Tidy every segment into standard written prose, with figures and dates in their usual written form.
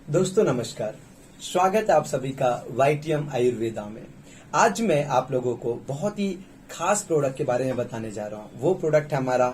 दोस्तों नमस्कार। स्वागत है आप सभी का YTM आयुर्वेदा में। आज मैं आप लोगों को बहुत ही खास प्रोडक्ट के बारे में बताने जा रहा हूँ। वो प्रोडक्ट है हमारा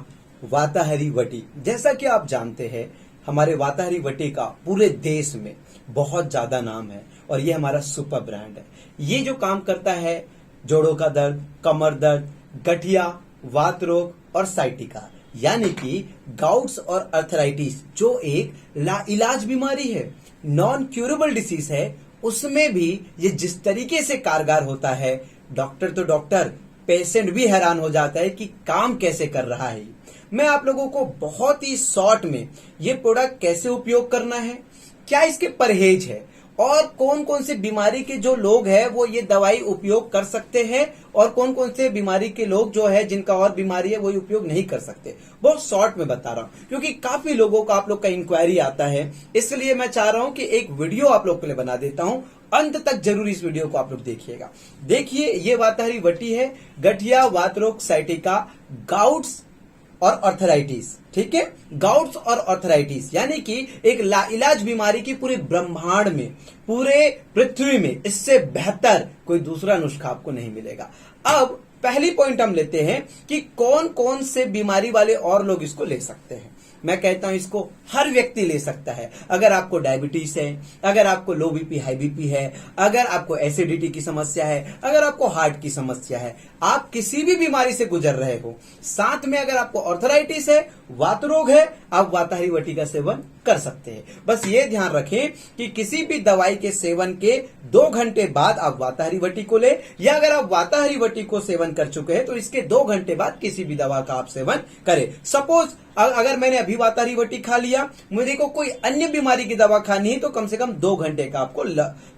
वाताहरी वटी। जैसा कि आप जानते हैं, हमारे वाताहरी वटी का पूरे देश में बहुत ज्यादा नाम है और ये हमारा सुपर ब्रांड है। ये जो काम करता है जोड़ों का दर्द, कमर दर्द, गठिया, वात रोग और साइटिका यानी कि गाउट्स और अर्थराइटिस जो एक लाइलाज बीमारी है, नॉन क्यूरेबल डिसीज है, उसमें भी ये जिस तरीके से कारगर होता है, डॉक्टर तो डॉक्टर, पेशेंट भी हैरान हो जाता है कि काम कैसे कर रहा है। मैं आप लोगों को बहुत ही शॉर्ट में ये प्रोडक्ट कैसे उपयोग करना है, क्या इसके परहेज है और कौन कौन से बीमारी के जो लोग हैं वो ये दवाई उपयोग कर सकते हैं और कौन कौन से बीमारी के लोग जो है जिनका और बीमारी है वो उपयोग नहीं कर सकते, बहुत शॉर्ट में बता रहा हूं क्योंकि काफी लोगों का आप लोग का इंक्वायरी आता है। इसलिए मैं चाह रहा हूं कि एक वीडियो आप लोग के लिए बना देता हूं। अंत तक जरूर इस वीडियो को आप लोग देखिएगा। देखिए, ये वाताहरी वटी है, गठिया, वात रोग, साइटिका, गाउट्स और अर्थराइटिस। ठीक है, गाउट्स और अर्थराइटिस यानी कि एक लाइलाज बीमारी की पूरे ब्रह्मांड में, पूरे पृथ्वी में इससे बेहतर कोई दूसरा नुस्खा आपको नहीं मिलेगा। अब पहली पॉइंट हम लेते हैं कि कौन कौन से बीमारी वाले और लोग इसको ले सकते हैं। मैं कहता हूं इसको हर व्यक्ति ले सकता है। अगर आपको डायबिटीज है, अगर आपको लो बीपी हाई बीपी है, अगर आपको एसिडिटी की समस्या है, अगर आपको हार्ट की समस्या है, आप किसी भी बीमारी से गुजर रहे हो, साथ में अगर आपको आर्थराइटिस है, वात रोग है, आप वाताहरी वटी का सेवन कर सकते हैं। बस ये ध्यान रखें कि किसी भी दवाई के सेवन के 2 घंटे बाद आप वाताहरी वटी को ले, या अगर आप वाताहरी वटी को सेवन कर चुके हैं तो इसके 2 घंटे बाद किसी भी दवा का आप सेवन करें। सपोज अगर मैंने अभी वाताहरी वटी खा लिया, मुझे को कोई अन्य बीमारी की दवा खानी है तो कम से कम 2 घंटे का आपको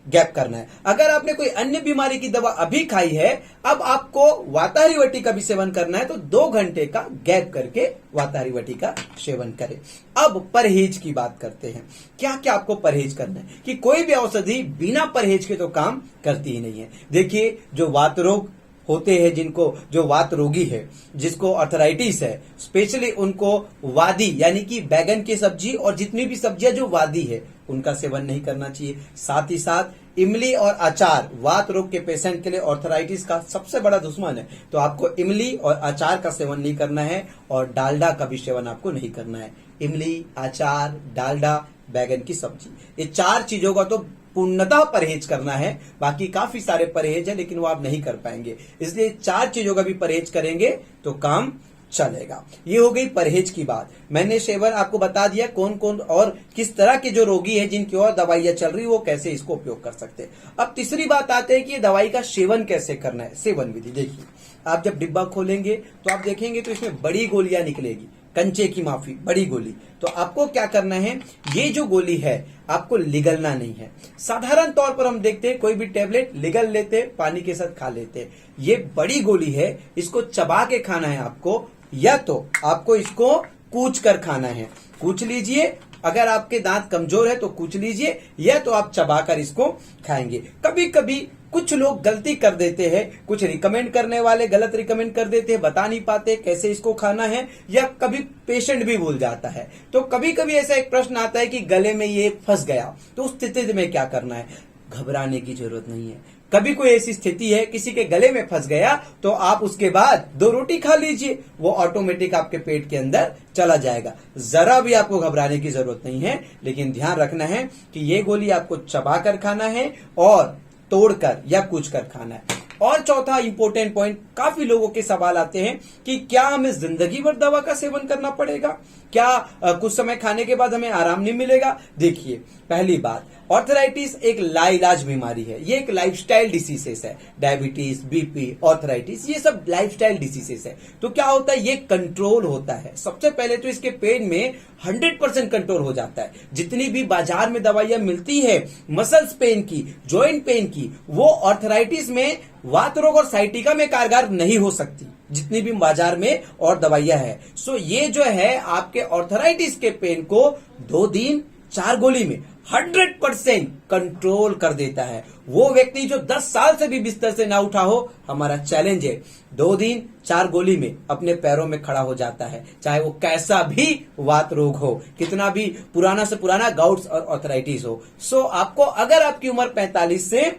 गैप करना है। अगर आपने कोई अन्य बीमारी की दवा अभी खाई है, अब आपको वाताहरी वटी का भी सेवन करना है तो 2 घंटे का गैप करके वाताहरी वटी का सेवन करें। अब परहेज की बात करते हैं। क्या क्या आपको परहेज करना है कि कोई भी औषधि बिना परहेज के तो काम करती ही नहीं है। देखिए, जो वात रोग होते हैं, जिनको जो वात रोगी है, जिसको अर्थराइटिस है, स्पेशली उनको वादी यानी कि बैगन की सब्जी और जितनी भी सब्जियां जो वादी है उनका सेवन नहीं करना चाहिए। साथ ही साथ इमली और अचार वात रोग के पेशेंट के लिए अर्थराइटिस का सबसे बड़ा दुश्मन है, तो आपको इमली और अचार का सेवन नहीं करना है और डालडा का भी सेवन आपको नहीं करना है। इमली, अचार, डालडा, बैगन की सब्जी, ये 4 चीजों का तो पूर्णतः परहेज करना है। बाकी काफी सारे परहेज है लेकिन वो आप नहीं कर पाएंगे, इसलिए 4 चीजों का भी परहेज करेंगे तो काम चलेगा। ये हो गई परहेज की बात। मैंने सेवन आपको बता दिया कौन कौन और किस तरह के जो रोगी है जिनकी और दवाइयां चल रही वो कैसे इसको उपयोग कर सकते हैं। अब तीसरी बात आते हैं कि ये दवाई का सेवन कैसे करना है। सेवन विधि देखिए, आप जब डिब्बा खोलेंगे तो आप देखेंगे तो इसमें बड़ी गोलियां निकलेगी, कंचे की माफी, बड़ी गोली। तो आपको क्या करना है, ये जो गोली है आपको लिगलना नहीं है। साधारण तौर पर हम देखते हैं कोई भी टेबलेट लिगल लेते हैं, पानी के साथ खा लेते हैं। ये बड़ी गोली है, इसको चबा के खाना है आपको, या तो आपको इसको कूच कर खाना है। कूच लीजिए, अगर आपके दांत कमजोर है तो कूच लीजिए, या तो आप चबाकर इसको खाएंगे। कभी कभी कुछ लोग गलती कर देते हैं, कुछ रिकमेंड करने वाले गलत रिकमेंड कर देते हैं, बता नहीं पाते कैसे इसको खाना है, या कभी पेशेंट भी भूल जाता है। तो कभी कभी ऐसा एक प्रश्न आता है कि गले में ये फंस गया, तो उस स्थिति में क्या करना है। घबराने की जरूरत नहीं है। कभी कोई ऐसी स्थिति है किसी के गले में फंस गया तो आप उसके बाद 2 रोटी खा लीजिए, वो ऑटोमेटिक आपके पेट के अंदर चला जाएगा। जरा भी आपको घबराने की जरूरत नहीं है, लेकिन ध्यान रखना है कि ये गोली आपको चबाकर खाना है और तोड़कर या कूचकर खाना है। और चौथा इंपॉर्टेंट पॉइंट, काफी लोगों के सवाल आते हैं कि क्या हमें जिंदगी भर दवा का सेवन करना पड़ेगा, क्या कुछ समय खाने के बाद हमें आराम नहीं मिलेगा। देखिए, पहली बात, आर्थराइटिस एक लाइलाज बीमारी है, ये एक लाइफस्टाइल डिसीजेस है। डायबिटीज, बीपी, आर्थराइटिस ये सब लाइफस्टाइल डिसीजेस है। तो क्या होता है, ये कंट्रोल होता है। सबसे पहले तो इसके पेन में 100% कंट्रोल हो जाता है। जितनी भी बाजार में दवाइयां मिलती है मसल्स पेन की, जॉइंट पेन की, वो आर्थराइटिस में, वात रोग और साइटिका में कारगर नहीं हो सकती, जितनी भी बाजार में और दवाइयां है। सो ये जो है आपके आर्थराइटिस के पेन को 2 दिन, 4 गोली में 100% कंट्रोल कर देता है। वो व्यक्ति जो 10 साल से भी बिस्तर से ना उठा हो, हमारा चैलेंज है 2 दिन 4 गोली में अपने पैरों में खड़ा हो जाता है, चाहे वो कैसा भी वात रोग हो, कितना भी पुराना से पुराना गाउट्स और ऑर्थराइटिस हो। सो आपको अगर आपकी उम्र 45 से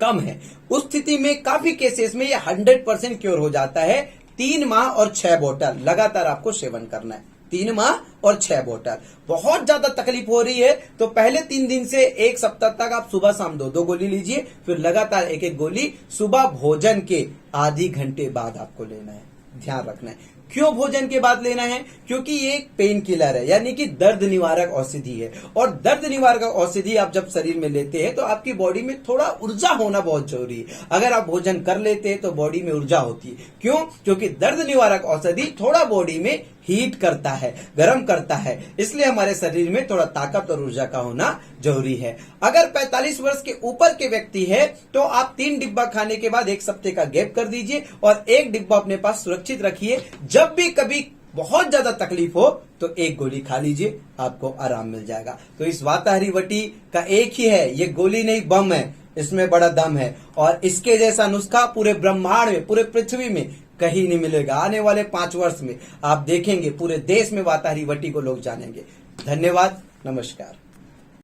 कम है, उस स्थिति में काफी केसेस में ये 100% क्योर हो जाता है। 3 माह और 6 बोतल लगातार आपको सेवन करना है। 3 माह और 6 बोतल। बहुत ज्यादा तकलीफ हो रही है तो पहले 3 दिन से 1 सप्ताह तक आप सुबह शाम 2-2 गोली लीजिए, फिर लगातार 1-1 गोली सुबह भोजन के आधी घंटे बाद आपको लेना है। ध्यान रखना है क्यों भोजन के बाद लेना है, क्योंकि ये एक पेन किलर है, यानी कि दर्द निवारक औषधि है। और दर्द निवारक औषधि आप जब शरीर में लेते हैं तो आपकी बॉडी में थोड़ा ऊर्जा होना बहुत जरूरी है। अगर आप भोजन कर लेते हैं तो बॉडी में ऊर्जा होती है। क्यों? क्योंकि दर्द निवारक औषधि थोड़ा बॉडी में हीट करता है, गर्म करता है, इसलिए हमारे शरीर में थोड़ा ताकत और ऊर्जा का होना जरूरी है। अगर 45 वर्ष के ऊपर के व्यक्ति है तो आप 3 डिब्बा खाने के बाद 1 सप्ताह का गैप कर दीजिए और 1 डिब्बा अपने पास सुरक्षित रखिए। जब भी कभी बहुत ज्यादा तकलीफ हो तो 1 गोली खा लीजिए, आपको आराम मिल जाएगा। तो इस वाताहारी वटी का एक ही है, ये गोली नहीं बम है, इसमें बड़ा दम है और इसके जैसा नुस्खा पूरे ब्रह्मांड में, पूरे पृथ्वी में कहीं नहीं मिलेगा। आने वाले 5 वर्ष में आप देखेंगे पूरे देश में वाताहारी वटी को लोग जानेंगे। धन्यवाद, नमस्कार।